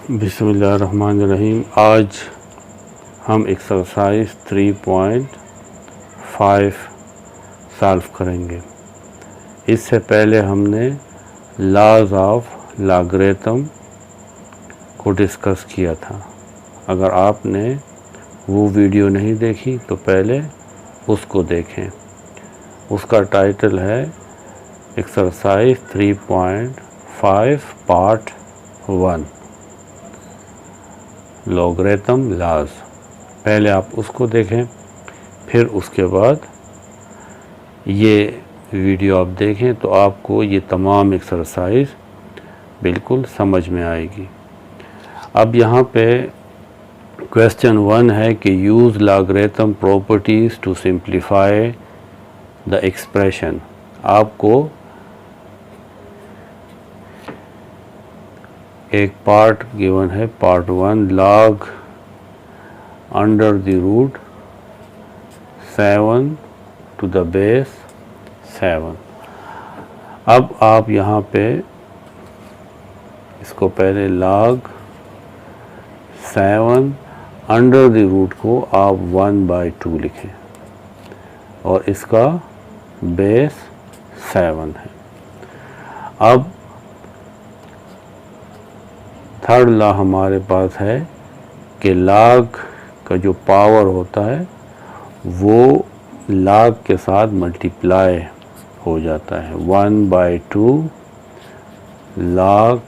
बिस्मिल्लाहिर्रहमानिर्रहीम। आज हम एक्सरसाइज 3.5 सॉल्व करेंगे। इससे पहले हमने लॉज ऑफ लॉगरिथम को डिस्कस किया था। अगर आपने वो वीडियो नहीं देखी तो पहले उसको देखें। उसका टाइटल है एक्सरसाइज 3.5 पार्ट 1 लॉगरिथम लॉज। पहले आप उसको देखें, फिर उसके बाद ये वीडियो आप देखें तो आपको ये तमाम एक्सरसाइज बिल्कुल समझ में आएगी। अब यहाँ पे क्वेश्चन 1 है कि use logarithm properties to simplify the expression. आपको एक पार्ट गिवन है, part 1 log under the root 7 to the base 7। अब आप यहाँ पे इसको पहले log 7 अंडर द रूट को आप 1/2 लिखें और इसका बेस 7 है। अब थर्ड लॉ हमारे पास है कि log का जो पावर होता है वो log के साथ मल्टीप्लाई हो जाता है। 1/2 log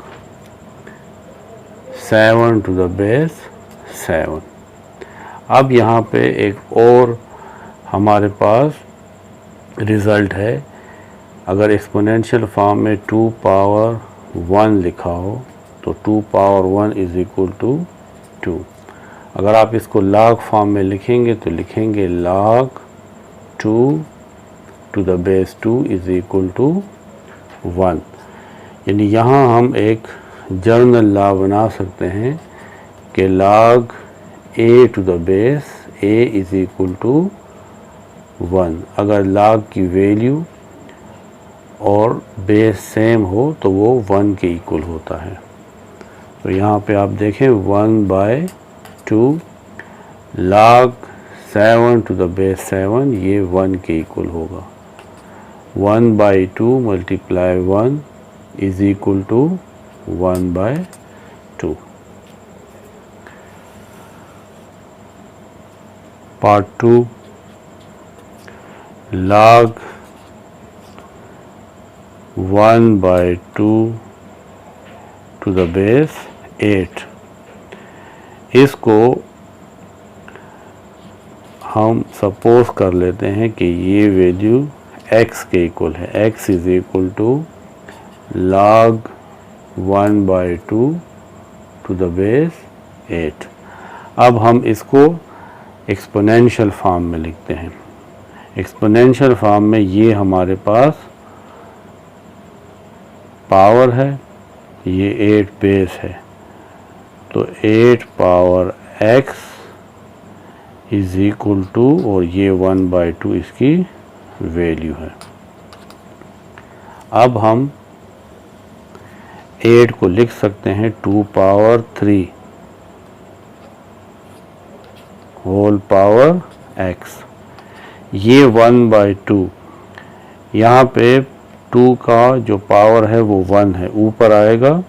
7 टू द बेस 7। अब यहाँ पे एक और हमारे पास रिज़ल्ट है। अगर एक्सपोनेंशियल फॉर्म में 2 पावर 1 लिखा हो तो 2 पावर 1 इज़ इक्वल टू 2। अगर आप इसको log फॉर्म में लिखेंगे तो लिखेंगे log 2 to the base 2 is equal to 1। यानी यहाँ हम एक जनरल लॉ बना सकते हैं कि log a to the base a is equal to 1। अगर log की वैल्यू और बेस सेम हो तो वो 1 के इक्वल होता है। तो यहाँ पे आप देखें 1/2 log 7 टू द बेस 7 ये 1 के इक्वल होगा। 1/2 multiply 1 is equal to 1/2। Part 2 log 1/2 to the base 8। इसको हम सपोज कर लेते हैं कि ये वैल्यू x के इक्वल है। x is equal to log 1/2 to the base 8। अब हम इसको एक्सपोनेंशियल फॉर्म में लिखते हैं। एक्सपोनेंशियल फॉर्म में ये हमारे पास पावर है, ये 8 बेस है, तो 8 power x is equal to और ये 1/2 इसकी वैल्यू है। अब हम 8 को लिख सकते हैं 2 पावर 3 होल पावर x। ये 1/2, यहाँ पे 2 का जो पावर है वो 1 है, ऊपर आएगा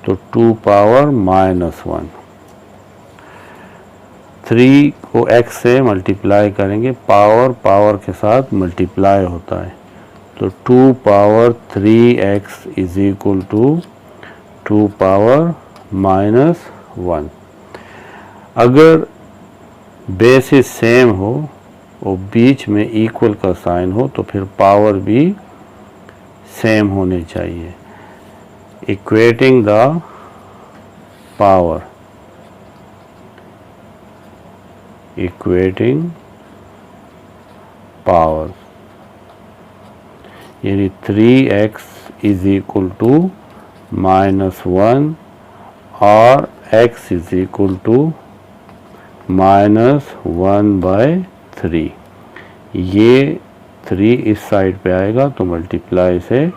तो 2 पावर -1। 3 को x से मल्टीप्लाई करेंगे, पावर के साथ मल्टीप्लाई होता है, तो 2 power 3x is equal to 2 power -1। अगर बेसिस सेम हो और बीच में इक्वल का साइन हो तो फिर पावर भी सेम होनी चाहिए। Equating the power, equating power यानी 3x इज इक्वल टू -1 और x इज इक्वल टू -1/3। ये 3 इस साइड पे आएगा तो मल्टीप्लाई से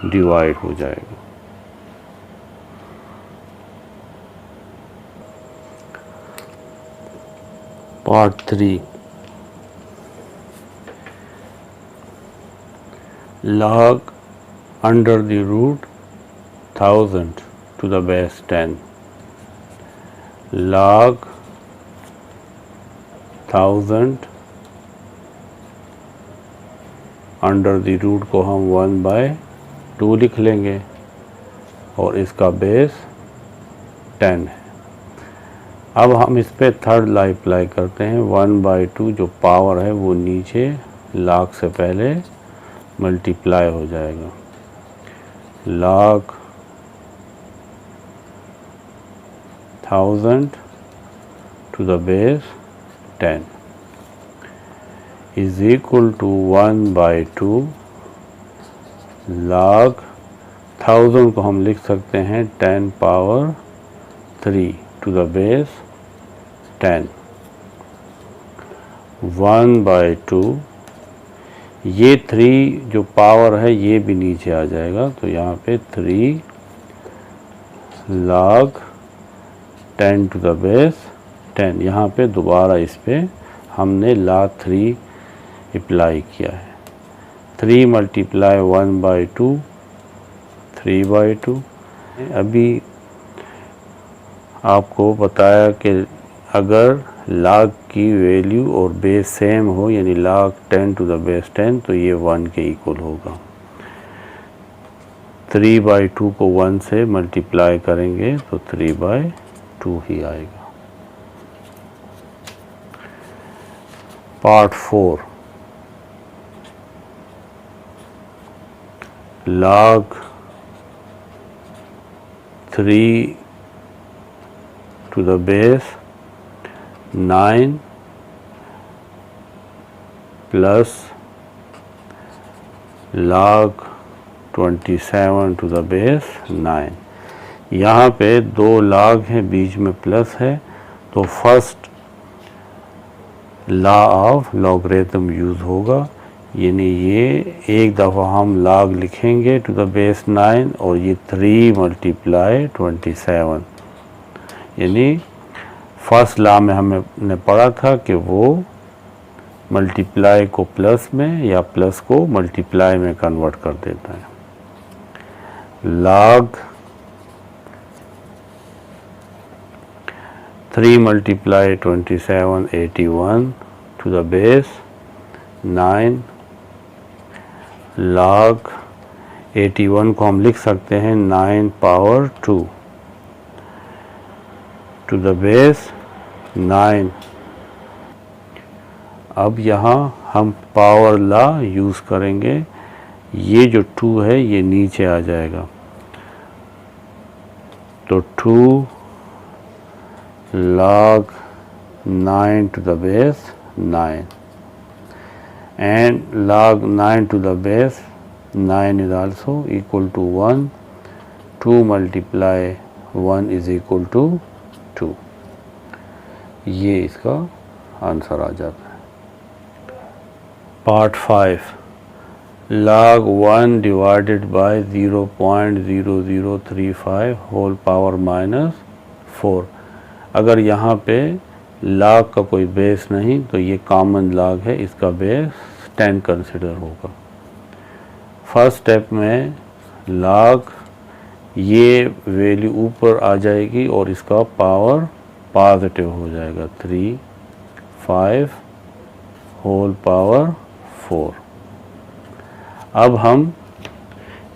डिवाइड हो जाएगा। Part 3. Log under the root 1000 to the base 10. Log 1000 under the root को हम 1/2 लिख लेंगे और इसका बेस 10 है। अब हम इस पे थर्ड ला अप्लाई करते हैं। 1/2 जो पावर है वो नीचे log से पहले मल्टीप्लाई हो जाएगा। log 1000 to the base 10 is equal to 1/2 log 1000 को हम लिख सकते हैं 10 पावर 3 to the base 10। 1/2 ये 3 जो पावर है ये भी नीचे आ जाएगा, तो यहाँ पे 3 log 10 to the base 10। यहाँ पे दोबारा इस पे हमने log 3 अप्लाई किया है। 3 मल्टीप्लाई 1/2 3/2। अभी आपको बताया कि अगर log की वैल्यू और बेस सेम हो, यानी log 10 to the base 10, तो ये 1 के इक्वल होगा। 3/2 को 1 से मल्टीप्लाई करेंगे तो 3/2 ही आएगा। Part 4। log 3 to the base 9 plus log 27 to the base 9। यहाँ पे 2 log हैं, बीच में प्लस है, तो first law of logarithm use होगा, यानी ये एक दफ़ा हम log लिखेंगे टू द बेस 9 और ये 3 मल्टीप्लाई 27, यानी फर्स्ट लॉ में हमने पढ़ा था कि वो मल्टीप्लाई को प्लस में या प्लस को मल्टीप्लाई में कन्वर्ट कर देता है। log 3 multiply 27 81 to the base 9 log 81 को हम लिख सकते हैं 9 पावर 2 टू द बेस 9। अब यहाँ हम पावर लॉ यूज़ करेंगे। ये जो 2 है ये नीचे आ जाएगा, तो 2 log 9 to the base 9 and log 9 to the base 9 is also equal to 1। 2 multiply 1 is equal to 2। ये इसका आंसर आ जाता है। Part 5। log 1 divided by 0.0035 whole power -4। अगर यहाँ पे log का कोई बेस नहीं तो ये कॉमन log है, इसका बेस 10 कंसिडर होगा। फर्स्ट स्टेप में log ये वैल्यू ऊपर आ जाएगी और इसका पावर पॉजिटिव हो जाएगा, 3 5 होल पावर 4। अब हम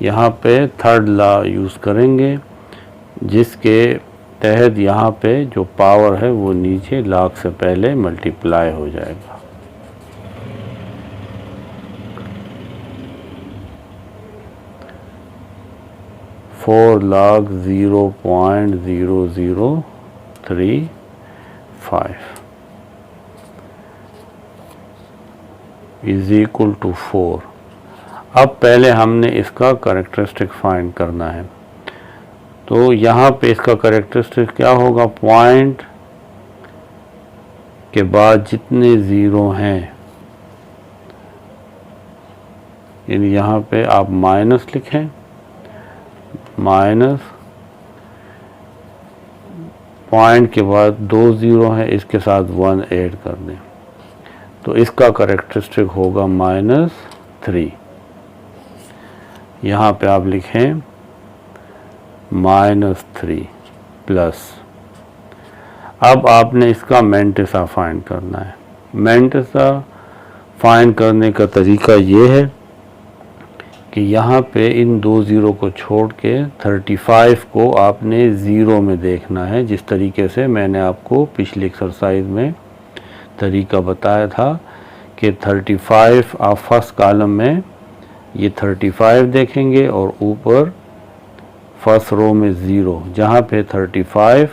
यहाँ पे थर्ड लॉ यूज़ करेंगे, जिसके तहत यहाँ पे जो पावर है वो नीचे log से पहले मल्टीप्लाई हो जाएगा। Four log 0.0035 is equal to 4। अब पहले हमने इसका कैरेक्टरिस्टिक फाइंड करना है, तो यहाँ पे इसका कैरेक्टरिस्टिक क्या होगा, पॉइंट के बाद जितने ज़ीरो हैं, यानी यहाँ पे आप माइनस लिखें, माइनस पॉइंट के बाद 2 ज़ीरो हैं, इसके साथ 1 ऐड कर दें तो इसका करेक्टरिस्टिक होगा -3। यहाँ पे आप लिखें -3 प्लस। अब आपने इसका मेंटिसा फाइंड करना है। मेंटिसा फाइंड करने का तरीका ये है कि यहाँ पे इन 2 ज़ीरो को छोड़ के 35 को आपने ज़ीरो में देखना है, जिस तरीके से मैंने आपको पिछली एक्सरसाइज में तरीका बताया था कि 35 आप फर्स्ट कॉलम में ये 35 देखेंगे और ऊपर फर्स्ट रो में ज़ीरो, जहाँ पे 35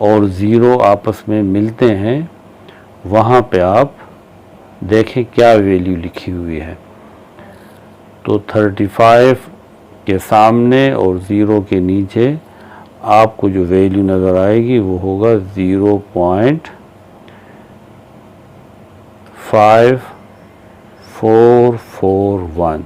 और ज़ीरो आपस में मिलते हैं वहाँ पे आप देखें क्या वैल्यू लिखी हुई है। तो 35 के सामने और ज़ीरो के नीचे आपको जो वैल्यू नज़र आएगी वो होगा 0.5441।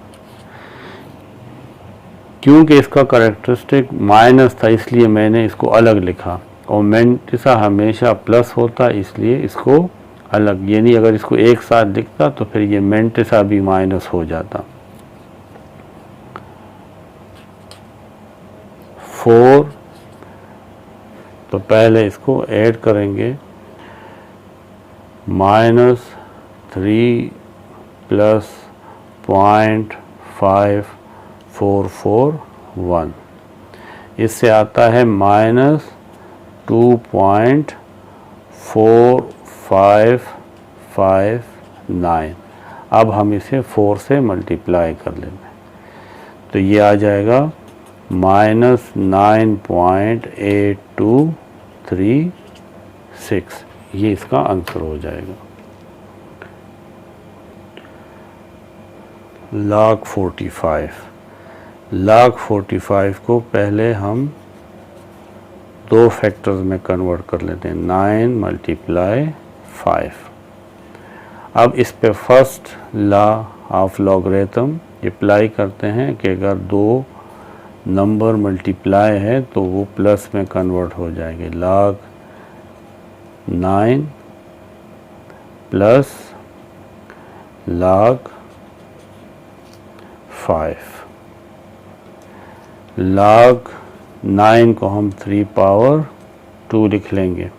क्योंकि इसका करेक्टरिस्टिक माइनस था इसलिए मैंने इसको अलग लिखा, और मेंटिसा हमेशा प्लस होता इसलिए इसको अलग, यानी अगर इसको एक साथ लिखता तो फिर ये मेंटिसा भी माइनस हो जाता। 4 तो पहले इसको ऐड करेंगे, -3 प्लस 0.5441, इससे आता है -2.4559। अब हम इसे 4 से मल्टीप्लाई कर लेंगे तो ये आ जाएगा -9.8236। ये इसका आंसर हो जाएगा। log 45 को पहले हम 2 फैक्टर्स में कन्वर्ट कर लेते हैं, 9 × 5। अब इस पे first law of logarithm apply करते हैं कि अगर 2 नंबर मल्टीप्लाई है तो वो प्लस में कन्वर्ट हो जाएंगे। log 9 plus log 5। log 9 को हम 3^2 लिख लेंगे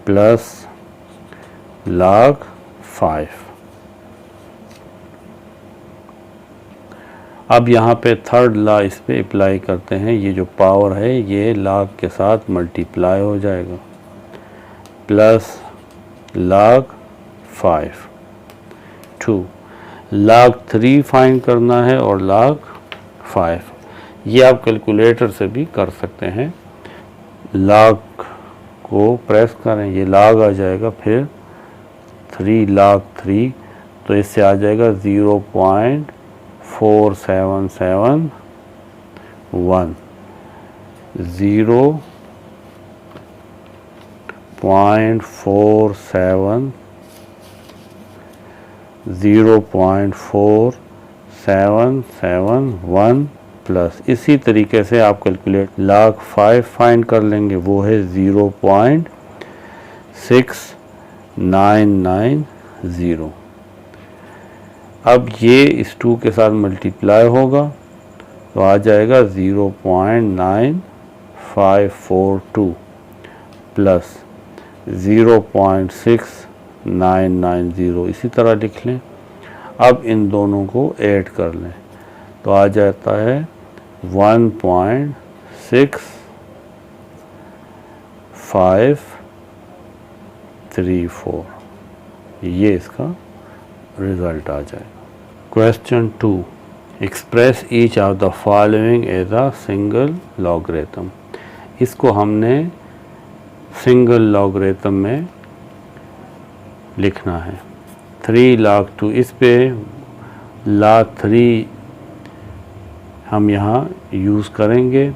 प्लस log 5। अब यहाँ पे थर्ड लॉ इस पे अप्लाई करते हैं, ये जो पावर है ये log के साथ मल्टीप्लाई हो जाएगा प्लस log 5 2। log 3 फाइंड करना है और log 5 ये आप कैलकुलेटर से भी कर सकते हैं। log को प्रेस करें, ये log आ जाएगा, फिर 3 log 3 तो इससे आ जाएगा 0.4771 0.4771 प्लस। इसी तरीके से आप कैलकुलेट log 5 फाइंड कर लेंगे, वो है 0.6990। अब ये इस 2 के साथ मल्टीप्लाई होगा तो आ जाएगा 0.9542 प्लस 0.6990, इसी तरह लिख लें। अब इन दोनों को ऐड कर लें तो आ जाता है 1.6534। ये इसका रिज़ल्ट आ जाएगा। Question 2, express each of the following as a single logarithm. इसको हमने सिंगल लॉगरिथम में लिखना है। 3 log 2, इस पे log 3 हम यहाँ यूज़ करेंगे,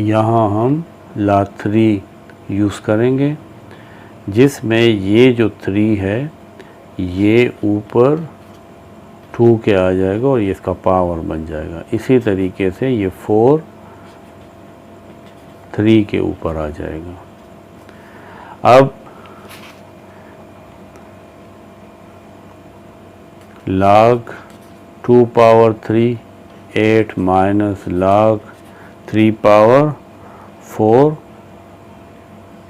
यहाँ हम log 3 यूज़ करेंगे जिसमें ये जो 3 है ये ऊपर 2 के आ जाएगा और ये इसका पावर बन जाएगा। इसी तरीके से ये 4 3 के ऊपर आ जाएगा। अब log 2 power 3 8 minus log 3 power 4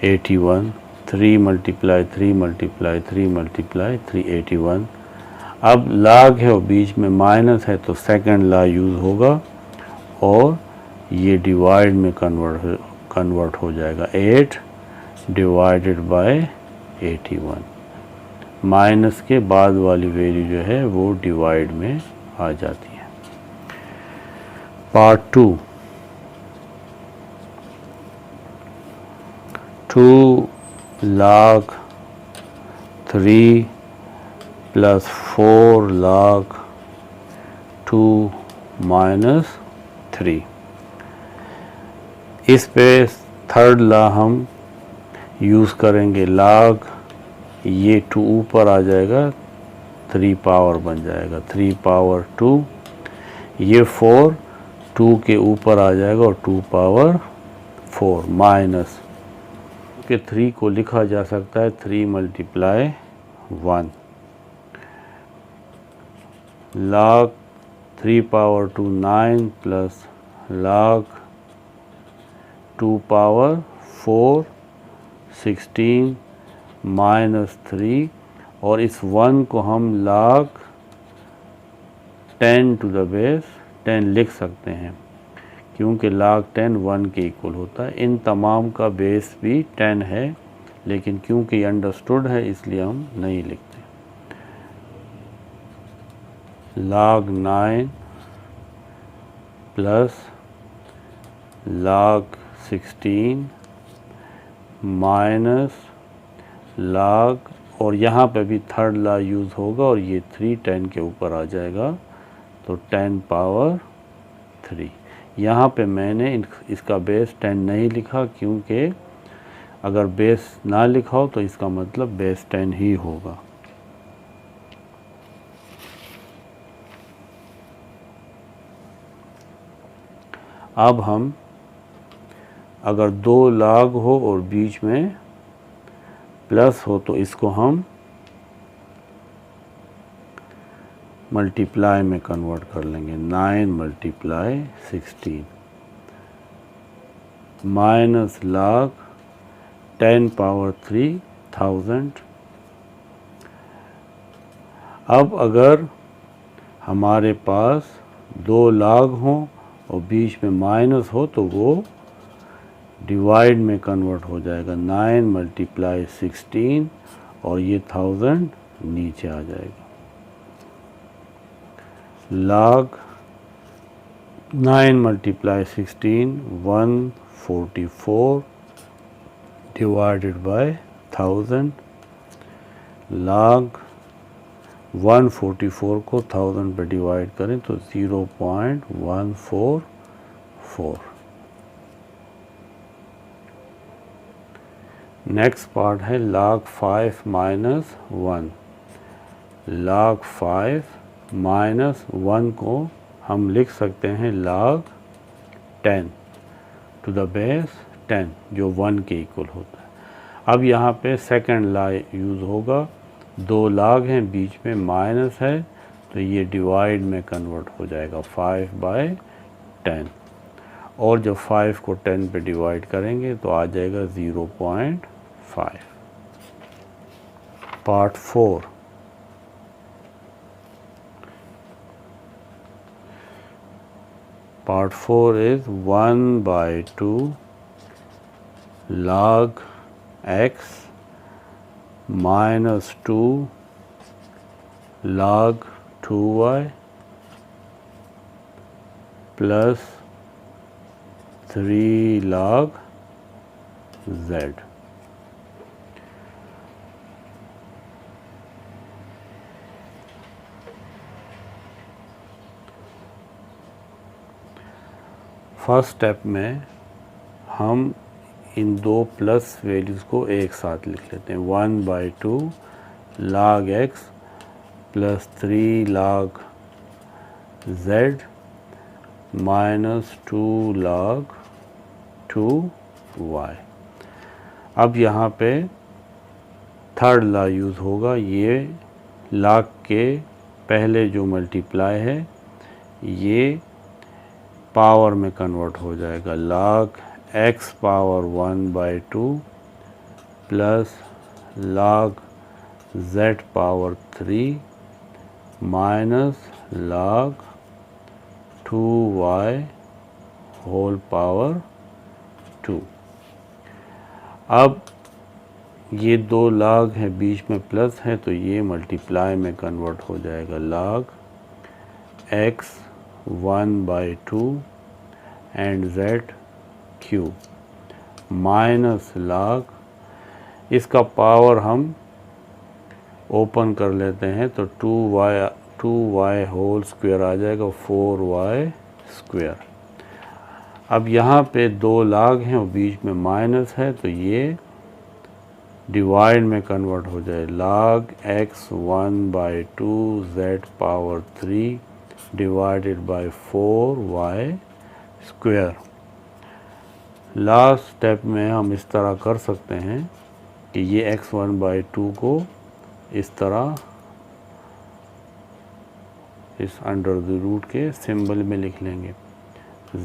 81, 3 multiply 3 multiply 3 multiply 381। अब log है और बीच में माइनस है तो सेकंड लॉ यूज़ होगा और ये डिवाइड में कन्वर्ट हो जाएगा। 8 डिवाइडेड बाय 81, माइनस के बाद वाली वैल्यू जो है वो डिवाइड में आ जाती है। Part 2, 2 log 3 plus 4 log 2 minus 3। इस पे थर्ड लॉ हम यूज़ करेंगे। log ये 2 ऊपर आ जाएगा, 3 पावर बन जाएगा, 3 पावर 2। ये 4 2 के ऊपर आ जाएगा और 2 पावर 4 माइनस के 3 को लिखा जा सकता है 3 multiply 1। log 3 power 2 9 plus log 2 power 4 16 minus 3, और इस 1 को हम log 10 टू द बेस 10 लिख सकते हैं क्योंकि log 10 1 के इक्वल होता है। इन तमाम का बेस भी 10 है, लेकिन क्योंकि अंडरस्टूड है इसलिए हम नहीं लिखते। log 9 plus log 16 minus log, और यहाँ पे भी थर्ड लॉ यूज़ होगा और ये 3 10 के ऊपर आ जाएगा तो 10 पावर 3। यहाँ पे मैंने इसका बेस 10 नहीं लिखा क्योंकि अगर बेस ना लिखा हो तो इसका मतलब बेस 10 ही होगा। अब हम अगर 2 log हो और बीच में प्लस हो तो इसको हम मल्टीप्लाई में कन्वर्ट कर लेंगे। 9 मल्टीप्लाई 16 माइनस log 10 पावर 3 1000। अब अगर हमारे पास 2 log हों और बीच में माइनस हो तो वो डिवाइड में कन्वर्ट हो जाएगा। 9 मल्टीप्लाई 16 और ये 1000 नीचे आ जाएगा। log 9 multiply 16 144 divided by 1000। log 144 को 1000 पे डिवाइड करें तो 0.144। नेक्स्ट पार्ट है log 5 माइनस 1। log 5 माइनस 1 को हम लिख सकते हैं log 10 टू द बेस 10 जो 1 के इक्वल होता है। अब यहाँ पे सेकंड लॉ यूज़ होगा। 2 log हैं, बीच में माइनस है तो ये डिवाइड में कन्वर्ट हो जाएगा 5/10, और जब 5 को 10 पे डिवाइड करेंगे तो आ जाएगा 0.5। Part 4, part 4 is 1/2 log x minus 2 log 2y plus 3 log z। First step में हम इन 2 प्लस वैल्यूज़ को एक साथ लिख लेते हैं। 1/2 log x plus 3 log z minus 2 log 2 y. अब यहाँ पे थर्ड लॉ यूज़ होगा। ये log के पहले जो मल्टीप्लाई है ये पावर में कन्वर्ट हो जाएगा। log x power 1/2 plus log z power 3 minus log 2y whole power 2। अब ये दो log है, बीच में प्लस है, तो ये मल्टीप्लाई में कन्वर्ट हो जाएगा। log x 1/2 and z cube minus log, इसका पावर हम ओपन कर लेते हैं तो 2y होल स्क्वायर आ जाएगा, 4y स्क्वायर। अब यहाँ पे दो log हैं और बीच में माइनस है तो ये डिवाइड में कन्वर्ट हो जाए। log x 1/2 z power 3 divided by 4y square. Last step में हम इस तरह कर सकते हैं कि ये x 1/2 को इस तरह इस अंडर द रूट के सिंबल में लिख लेंगे,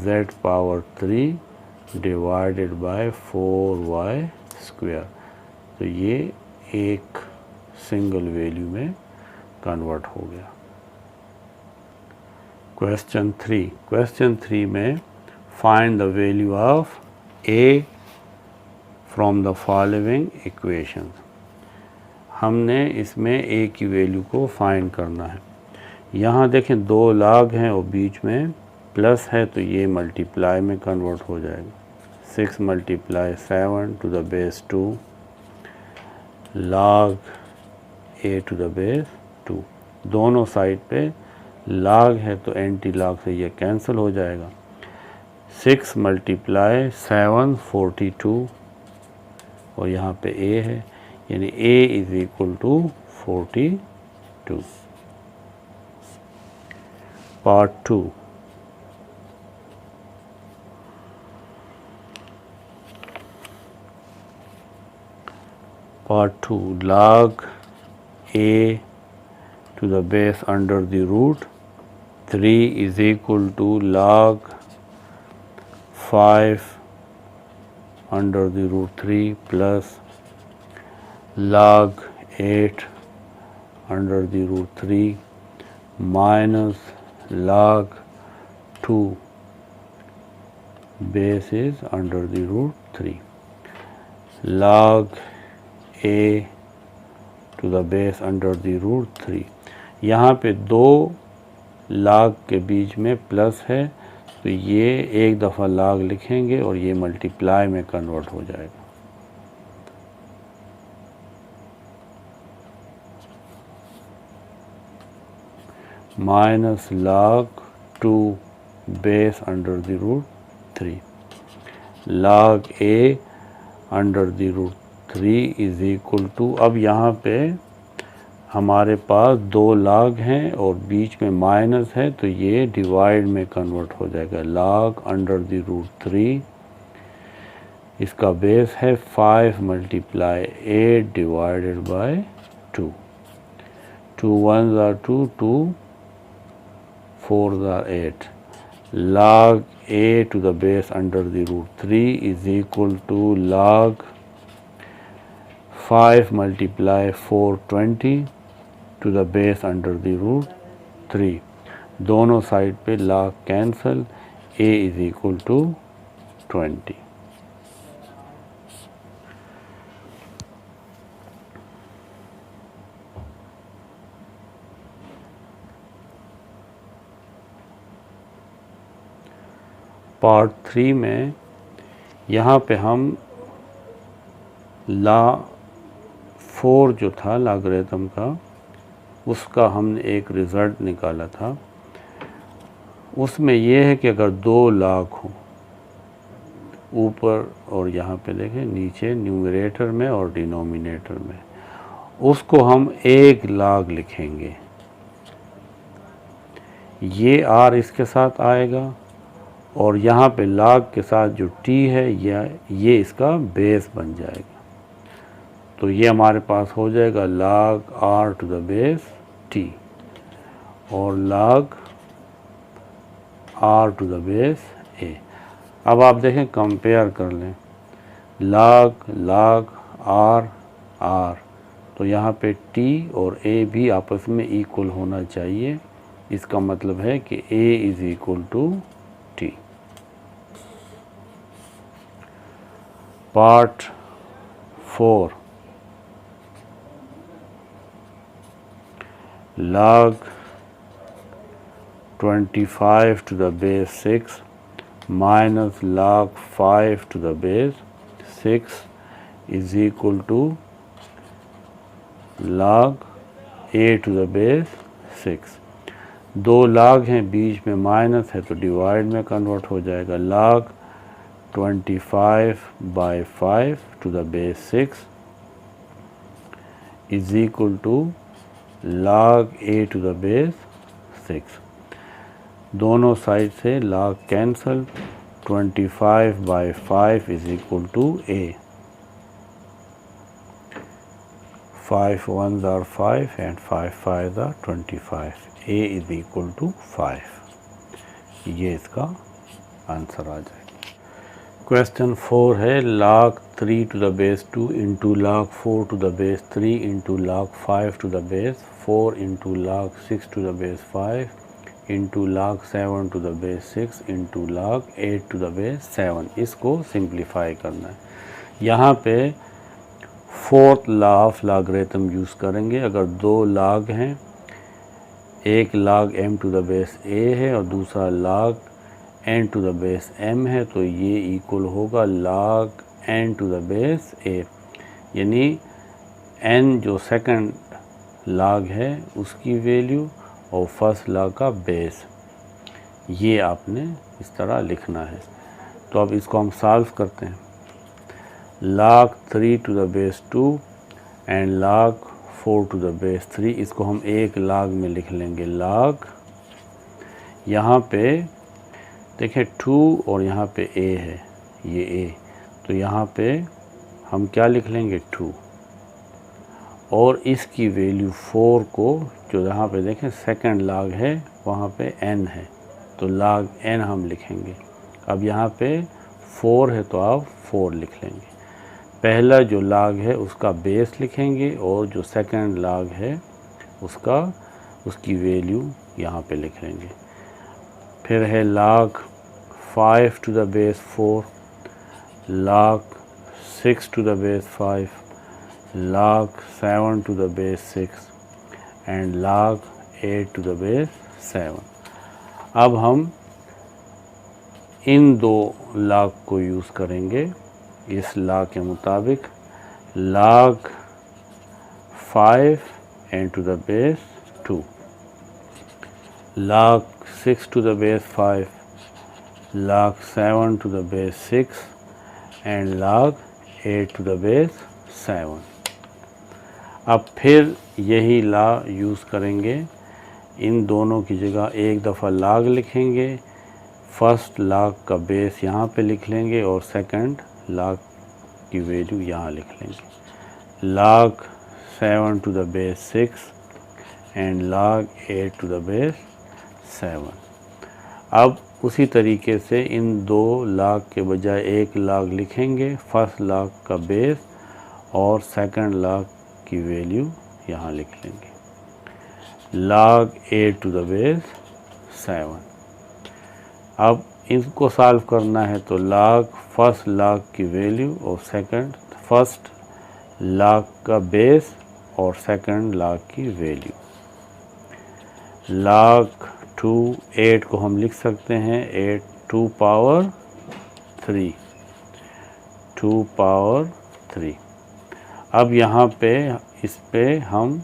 z power 3 divided by 4y square. तो ये एक सिंगल वैल्यू में कन्वर्ट हो गया। क्वेश्चन 3 में find the value of a from the following equation. हमने इसमें a की वैल्यू को फाइंड करना है। यहाँ देखें दो log हैं और बीच में प्लस है तो ये मल्टीप्लाई में कन्वर्ट हो जाएगा। 6 multiply 7 to the base 2 log a to the base 2। दोनों साइड पे log है तो एंटी log से ये कैंसिल हो जाएगा। 6 मल्टीप्लाई 7 42 और यहाँ पे a है, यानी a is equal to 42। Part 2। log a to the base under the root 3 is equal to log 5 under the root 3 plus log 8 under the root 3 minus log 2 base is under the root 3 log a to the base under the root 3। यहाँ पे दो log के बीच में plus है तो ये एक दफ़ा log लिखेंगे और ये मल्टीप्लाई में कन्वर्ट हो जाएगा। Minus log 2 base under the root 3 log a under the root 3 is equal to, अब यहाँ पे हमारे पास दो log हैं और बीच में माइनस है तो ये डिवाइड में कन्वर्ट हो जाएगा। log अंडर द रूट 3, इसका बेस है 5 multiply 8 divided by 2। 2 1s are 2, 2 4s are 8। log a to the base under the root 3 is equal to log 5 multiply 420 to the base under the root 3। दोनों side पे log cancel, a is equal to 20। Part 3 में यहाँ पे हम ला 4 जो था logarithm का, उसका हमने एक रिज़ल्ट निकाला था। उसमें यह है कि अगर दो log हो ऊपर और यहाँ पे देखें नीचे न्यूमरेटर में और डिनोमिनेटर में, उसको हम एक log लिखेंगे। ये r इसके साथ आएगा और यहाँ पे log के साथ जो t है ये इसका बेस बन जाएगा। तो ये हमारे पास हो जाएगा log r to the base t और log r to the base a। अब आप देखें कंपेयर कर लें log r r, तो यहाँ पे t और a भी आपस में इक्वल होना चाहिए। इसका मतलब है कि a is equal to t। Part 4 log 25 to the base 6 minus log 5 to the base 6 is equal to log a to the base 6। दो log हैं, बीच में माइनस है तो डिवाइड में कन्वर्ट हो जाएगा। log 25 by 5 to the base 6 is equal to log a to the base 6। दोनों side से log cancel, 25 by 5 is equal to a। 5 ones are 5 and 5 5s are 25। a is equal to 5। ये इसका answer आ जाएगा। Question 4 है log 3 to the base 2 into log 4 to the base 3 into log 5 to the base 4 into log 6 to the base 5 into log 7 to the base 6 into log 8 to the base 7। इसको simplify करना है। यहाँ पे fourth law of logarithm use करेंगे। अगर दो log हैं, एक log m to the base a है और दूसरा log n to the base m है, तो ये इक्वल होगा log n to the base a। यानी n जो सेकंड log है उसकी वैल्यू और फर्स्ट log का बेस, ये आपने इस तरह लिखना है। तो अब इसको हम सॉल्व करते हैं। log 3 to the base 2 and log 4 to the base 3, इसको हम एक log में लिख लेंगे। log यहाँ पे देखें 2 और यहाँ पे a है, ये a, तो यहाँ पे हम क्या लिख लेंगे 2 और इसकी वैल्यू 4 को, जो यहाँ पे देखें सेकंड log है वहाँ पे n है, तो log n हम लिखेंगे। अब यहाँ पे 4 है तो आप 4 लिख लेंगे। पहला जो log है उसका बेस लिखेंगे और जो सेकंड log है उसकी वैल्यू यहाँ पे लिख लेंगे। फिर है log 5 to the base 4, log 6 to the base 5, log 7 to the base 6 and log 8 to the base 7। अब हम इन दो log को यूज़ करेंगे इस लॉ के मुताबिक। log 5 n to the base 2, log 6 to the base 5, log 7 to the base 6 and log 8 to the base 7। अब फिर यही लॉ यूज़ करेंगे। इन दोनों की जगह एक दफ़ा log लिखेंगे, फर्स्ट log का बेस यहाँ पे लिख लेंगे और सेकंड log की वैल्यू यहाँ लिख लेंगे। log 7 to the base 6 and log 8 to the base 7। अब उसी तरीके से इन दो log के बजाय एक log लिखेंगे, फर्स्ट log का बेस और सेकंड log की वैल्यू यहाँ लिख लेंगे। log 8 to the base 7। अब इसको सॉल्व करना है तो log फर्स्ट log की वैल्यू और सेकंड फर्स्ट log का बेस और सेकंड log की वैल्यू। log 2 8 को हम लिख सकते हैं 8 2 पावर 3, 2 पावर 3। अब यहाँ पे इस पे हम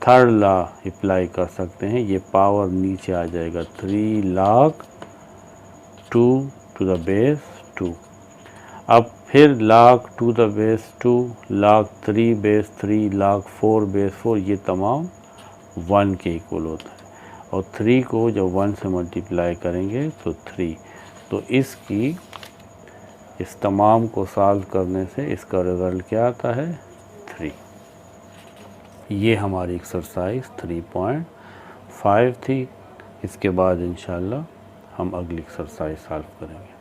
थर्ड लॉ अप्लाई कर सकते हैं। ये पावर नीचे आ जाएगा, 3 log 2 to the base 2। अब फिर log 2 the base 2, log 3 base 3, log 4 base 4, ये तमाम 1 के इक्वल होता है और 3 को जब 1 से मल्टीप्लाई करेंगे तो 3, तो इसकी इस तमाम को सॉल्व करने से इसका रिज़ल्ट क्या आता है 3। ये हमारी एक्सरसाइज 3.5 थी। इसके बाद इंशाल्लाह हम अगली एक्सरसाइज सॉल्व करेंगे।